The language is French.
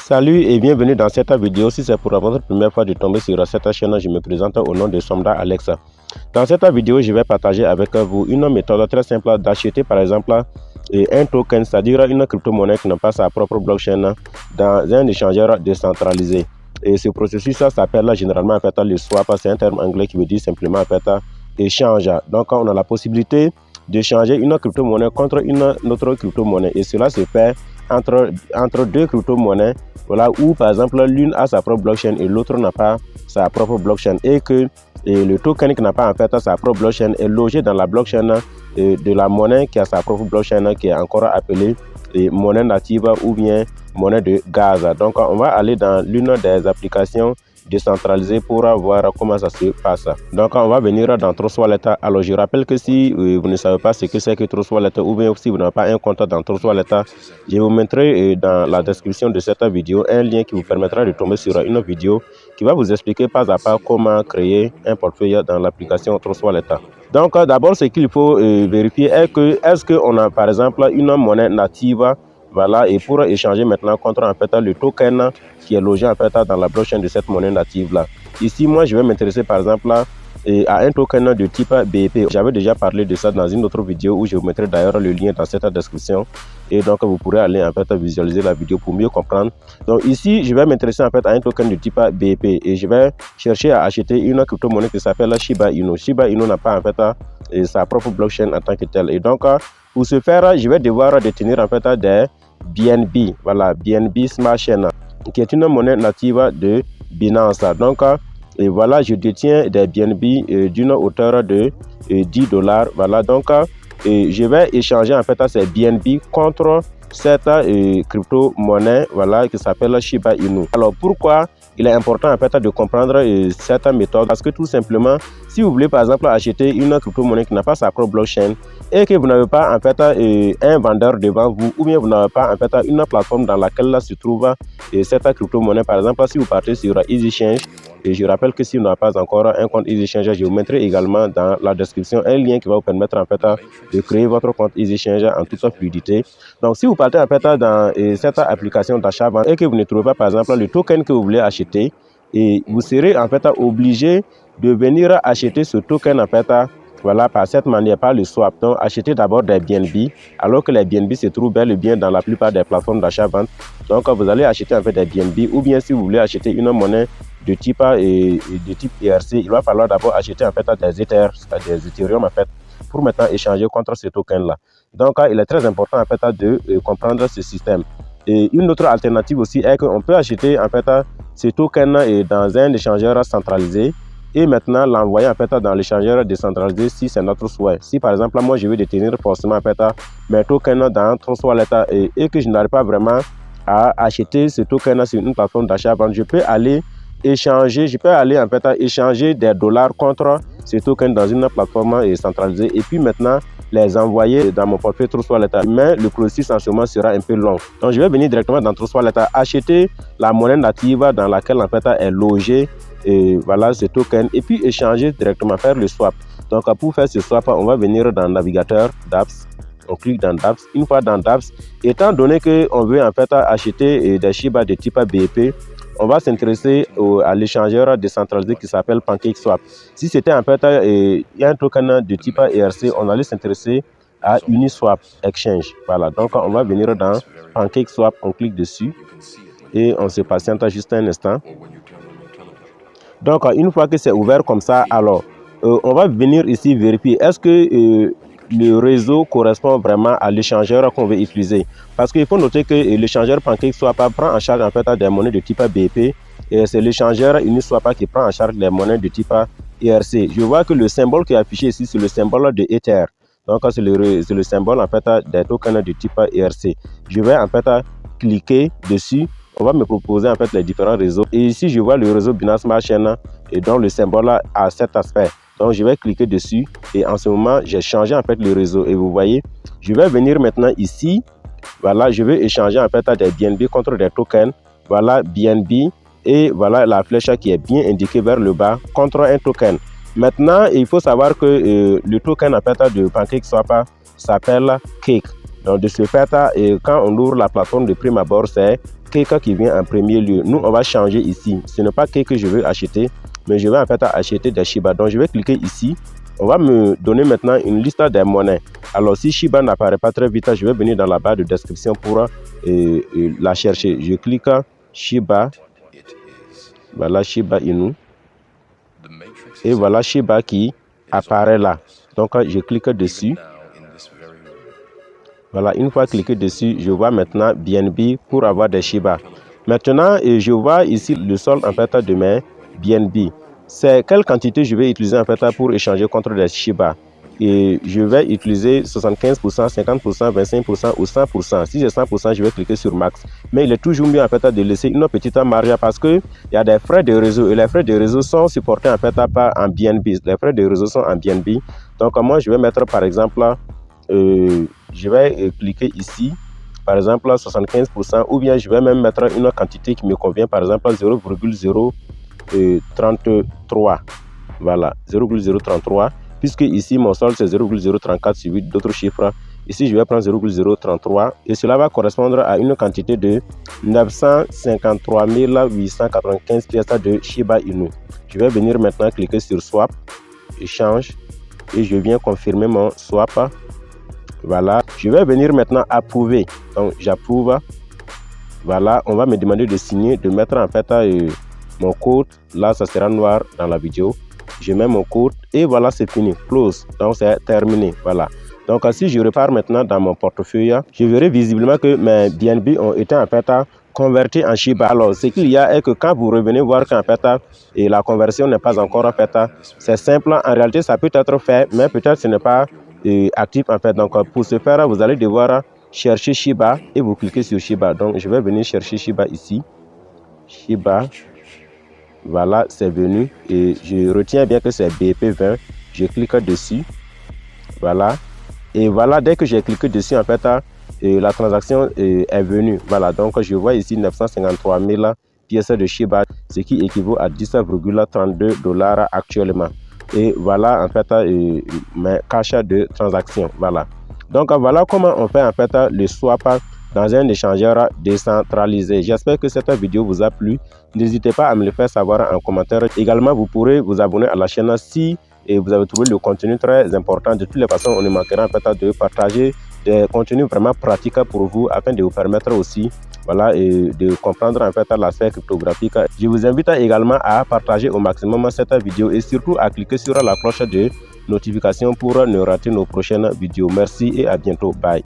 Salut et bienvenue dans cette vidéo. Si c'est pour votre première fois de tomber sur cette chaîne, je me présente au nom de Somda Alex. Dans cette vidéo, je vais partager avec vous une méthode très simple d'acheter par exemple un token, c'est-à-dire une crypto-monnaie qui n'a pas sa propre blockchain dans un échangeur décentralisé. Et ce processus s'appelle généralement en fait le swap, c'est un terme anglais qui veut dire simplement en fait échange. Donc on a la possibilité d'échanger une crypto-monnaie contre une autre crypto-monnaie et cela se fait entre deux crypto-monnaies, voilà, où par exemple l'une a sa propre blockchain et l'autre n'a pas sa propre blockchain, et que le token qui n'a pas en fait sa propre blockchain est logé dans la blockchain de la monnaie qui a sa propre blockchain, qui est encore appelée monnaie native ou bien monnaie de gaz. Donc on va aller dans l'une des applications décentralisées pour voir comment ça se passe. Donc on va venir dans Trust Wallet. Alors je rappelle que si vous ne savez pas ce que c'est que Trust Wallet, ou bien si vous n'avez pas un compte dans Trust Wallet, je vous mettrai dans la description de cette vidéo un lien qui vous permettra de tomber sur une vidéo qui va vous expliquer pas à pas comment créer un portefeuille dans l'application Trust Wallet. Donc d'abord, ce qu'il faut vérifier est que est-ce qu'on a par exemple une monnaie native, voilà, et pour échanger maintenant contre en fait le token qui est logé en fait dans la blockchain de cette monnaie native là. Ici, moi, je vais m'intéresser par exemple à un token de type BEP. J'avais déjà parlé de ça dans une autre vidéo où je vous mettrai d'ailleurs le lien dans cette description. Et donc, vous pourrez aller en fait visualiser la vidéo pour mieux comprendre. Donc ici, je vais m'intéresser en fait à un token de type BEP et je vais chercher à acheter une crypto-monnaie qui s'appelle Shiba Inu. Shiba Inu n'a pas en fait sa propre blockchain en tant que telle. Et donc, pour ce faire, je vais devoir détenir en fait des BNB. Voilà, BNB Smart Chain, qui est une monnaie native de Binance. Donc, et voilà, je détiens des BNB d'une hauteur de $10. Voilà, donc je vais échanger en fait ces BNB contre cette crypto-monnaie, voilà, qui s'appelle Shiba Inu. Alors pourquoi il est important en fait de comprendre cette méthode? Parce que tout simplement, si vous voulez par exemple acheter une crypto-monnaie qui n'a pas sa propre blockchain et que vous n'avez pas en fait un vendeur devant vous, ou bien vous n'avez pas en fait une plateforme dans laquelle se trouve cette crypto-monnaie, par exemple si vous partez sur EasyChange, et je rappelle que si vous n'avez pas encore un compte EasyChange, je vous mettrai également dans la description un lien qui va vous permettre en fait de créer votre compte EasyChange en toute fluidité. Donc si vous partez en fait dans cette application d'achat-vente et que vous ne trouvez pas par exemple le token que vous voulez acheter, et vous serez en fait obligé de venir acheter ce token en fait, voilà, par cette manière, par le swap. Donc acheter d'abord des BNB, alors que les BNB se trouvent bel et bien dans la plupart des plateformes d'achat-vente. Donc vous allez acheter en fait des BNB, ou bien si vous voulez acheter une monnaie de type ERC, il va falloir d'abord acheter en fait des Ether, des Ethereum en fait, pour maintenant échanger contre ce token là. Donc il est très important en fait de comprendre ce système. Et une autre alternative aussi est qu'on peut acheter en fait ce token dans un échangeur centralisé et maintenant l'envoyer en fait dans l'échangeur décentralisé si c'est notre souhait. Si par exemple moi je veux détenir forcément en fait mes tokens dans Trust Wallet et que je n'arrive pas vraiment à acheter ce token sur une plateforme d'achat-vente, je peux aller échanger, en fait échanger des dollars contre ce token dans une plateforme centralisée et puis maintenant les envoyer dans mon portefeuille Trust Wallet. Mais le processus en ce moment sera un peu long. Donc je vais venir directement dans Trust Wallet, acheter la monnaie native dans laquelle en fait est logé voilà ce token et puis échanger directement, faire le swap. Donc pour faire ce swap, on va venir dans le navigateur d'apps. On clique dans dApps. Une fois dans dApps, étant donné qu'on veut en fait acheter des Shiba de type BEP, on va s'intéresser à l'échangeur décentralisé qui s'appelle PancakeSwap. Si c'était en fait il y a un token de type ERC, on allait s'intéresser à Uniswap Exchange. Voilà, donc on va venir dans PancakeSwap, on clique dessus et on se patiente juste un instant. Donc une fois que c'est ouvert comme ça, alors on va venir ici vérifier est-ce que le réseau correspond vraiment à l'échangeur qu'on veut utiliser. Parce qu'il faut noter que l'échangeur PancakeSwap prend en charge en fait des monnaies de type BEP et c'est l'échangeur Uniswap qui prend en charge les monnaies de type ERC. Je vois que le symbole qui est affiché ici, c'est le symbole de Ether. Donc c'est le symbole en fait des tokens de type ERC. Je vais en fait cliquer dessus. On va me proposer en fait les différents réseaux. Et ici, je vois le réseau Binance Smart Chain et donc le symbole a cet aspect. Donc je vais cliquer dessus et en ce moment j'ai changé en fait le réseau et vous voyez, je vais venir maintenant ici, voilà, je vais échanger en fait des BNB contre des tokens, voilà BNB et voilà la flèche qui est bien indiquée vers le bas contre un token. Maintenant il faut savoir que le token en fait de PancakeSwap s'appelle Cake. Donc de ce fait, quand on ouvre la plateforme de prime abord, c'est Cake qui vient en premier lieu. Nous, on va changer ici. Ce n'est pas Cake que je veux acheter, mais je vais en fait acheter des Shiba. Donc, je vais cliquer ici. On va me donner maintenant une liste des monnaies. Alors, si Shiba n'apparaît pas très vite, je vais venir dans la barre de description pour la chercher. Je clique Shiba. Voilà Shiba Inu. Et voilà Shiba qui apparaît là. Donc, je clique dessus. Voilà, une fois cliqué dessus, je vois maintenant BNB pour avoir des Shiba. Maintenant, je vois ici le solde en fait de mes BNB. C'est quelle quantité je vais utiliser en fait pour échanger contre des Shiba. Et je vais utiliser 75%, 50%, 25% ou 100%. Si j'ai 100%, je vais cliquer sur Max. Mais il est toujours mieux en fait de laisser une petite marge parce qu'il y a des frais de réseau. Et les frais de réseau sont supportés en fait par en BNB. Les frais de réseau sont en BNB. Donc moi, je vais mettre par exemple, je vais cliquer ici. Par exemple 75%. Ou bien je vais même mettre une quantité qui me convient. Par exemple 0,033. Voilà, 0,033. Puisque ici, mon solde, c'est 0,034 suivi d'autres chiffres. Ici, je vais prendre 0,033 et cela va correspondre à une quantité de 953 895 pièces de Shiba Inu. Je vais venir maintenant cliquer sur Swap, Échange, et je viens confirmer mon swap. Voilà, je vais venir maintenant approuver. Donc, j'approuve. Voilà, on va me demander de signer, de mettre en fait mon code. Là, ça sera noir dans la vidéo. Je mets mon code et voilà, c'est fini. Close. Donc, c'est terminé. Voilà. Donc, si je repars maintenant dans mon portefeuille, je verrai visiblement que mes BNB ont été en fait convertis en Shiba. Alors, ce qu'il y a est que quand vous revenez voir qu'en fait, et la conversion n'est pas encore en fait, c'est simple. En réalité, ça peut être fait, mais peut-être ce n'est pas actif en fait. Donc, pour ce faire, vous allez devoir chercher Shiba et vous cliquez sur Shiba. Donc, je vais venir chercher Shiba ici. Shiba. Voilà, c'est venu et je retiens bien que c'est BP20. Je clique dessus. Voilà. Et voilà, dès que j'ai cliqué dessus, en fait, la transaction est venue. Voilà, donc je vois ici 953 000 pièces de Shiba, ce qui équivaut à 10,32 $ actuellement. Et voilà, en fait, mes cash de transaction. Voilà. Donc, voilà comment on fait, en fait, le swap dans un échangeur décentralisé. J'espère que cette vidéo vous a plu. N'hésitez pas à me le faire savoir en commentaire. Également, vous pourrez vous abonner à la chaîne si vous avez trouvé le contenu très important. De toutes les façons, on ne manquera en fait de partager des contenus vraiment pratiques pour vous afin de vous permettre aussi voilà, et de comprendre en fait l'aspect cryptographique. Je vous invite également à partager au maximum cette vidéo et surtout à cliquer sur la cloche de notification pour ne rater nos prochaines vidéos. Merci et à bientôt. Bye.